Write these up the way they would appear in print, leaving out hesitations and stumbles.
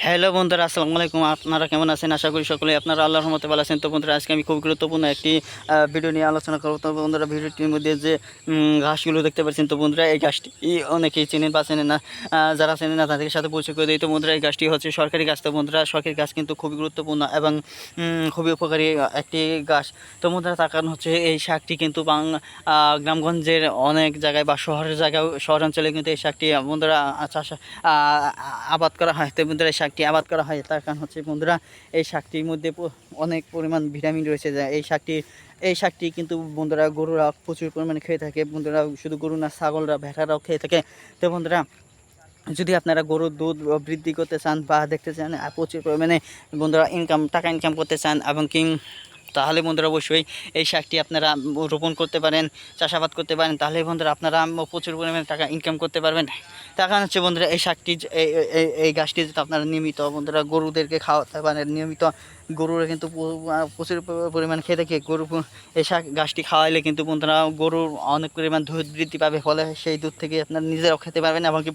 Hello বন্ধুরা, আসসালামু আলাইকুম। আপনারা কেমন আছেন? আশা করি সকলেই আপনারা আল্লাহর রহমতে ভালো আছেন। তো বন্ধুরা, আজকে আমি খুব গুরুত্বপূর্ণ একটি ভিডিও নিয়ে আলোচনা করব। তো বন্ধুরা, ভিডিওটির মধ্যে যে ঘাসগুলো দেখতে পাচ্ছেন, তো বন্ধুরা এই গাছটি অনেকেই চেনেন বা চেনেন না। যারা চেনেন না তাদের সাথে পরিচয় করে দিই। তো বন্ধুরা, এই গাছটি হচ্ছে সরকারি গাছ। তো বন্ধুরা, সরকারি গাছ কিন্তু খুবই গুরুত্বপূর্ণ এবং খুবই উপকারী একটি গাছ। তো বন্ধুরা, তার কারণ হচ্ছে এই শাকটি কিন্তু গ্রামগঞ্জের অনেক জায়গায় বা শহরাঞ্চলে কিন্তু এই শাকটি বন্ধুরা চাষ আবাদ করা হয়। তো বন্ধুরা, এই শাকটি আবাদ করা হয় তার কারণ হচ্ছে বন্ধুরা, এই শাকটির মধ্যে অনেক পরিমাণ ভিটামিন রয়েছে। যা এই শাকটি কিন্তু বন্ধুরা গরুরা প্রচুর পরিমাণে খেয়ে থাকে। বন্ধুরা, শুধু গরু না, ছাগলরা, ভেড়ারাও খেয়ে থাকে। তো বন্ধুরা, যদি আপনারা গরুর দুধ বৃদ্ধি করতে চান বা দেখতে চান প্রচুর পরিমাণে বন্ধুরা টাকা ইনকাম করতে চান এবং তাহলে বন্ধুরা অবশ্যই এই শাকটি আপনারা রোপণ করতে পারেন, চাষাবাদ করতে পারেন। তাহলে বন্ধুরা আপনারা প্রচুর পরিমাণে টাকা ইনকাম করতে পারবেন। তার কারণ হচ্ছে বন্ধুরা, এই শাকটি এই গাছটি যদি আপনারা নিয়মিত বন্ধুরা গরুদেরকে খাওয়াতে পারেন, নিয়মিত গরুরা কিন্তু প্রচুর পরিমাণে খেয়ে থাকে। এই গাছটি খাওয়াইলে কিন্তু বন্ধুরা গরুর অনেক পরিমাণ দুধ বৃদ্ধি পাবে, ফলে সেই দুধ থেকে আপনারা নিজেরাও খেতে পারবেন এবং কি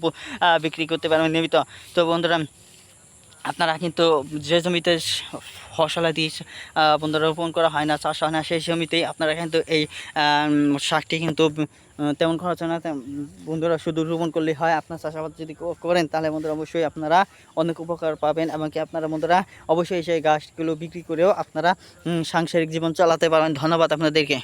বিক্রি করতে পারবেন নিয়মিত। তো বন্ধুরা, আপনারা কিন্তু যে জমিতে ফসলাদি বন্ধুরা রোপণ করা হয় না, চাষ হয় না, সেই জমিতেই আপনারা কিন্তু এই শাকটি কিন্তু তেমন খরচ হয় না। বন্ধুরা, শুধু রোপণ করলেই হয়। আপনার চাষাবাদ যদি করেন তাহলে বন্ধুরা অবশ্যই আপনারা অনেক উপকার পাবেন এবং কি আপনারা বন্ধুরা অবশ্যই সেই গাছগুলো বিক্রি করেও আপনারা সাংসারিক জীবন চালাতে পারবেন। ধন্যবাদ আপনাদেরকে।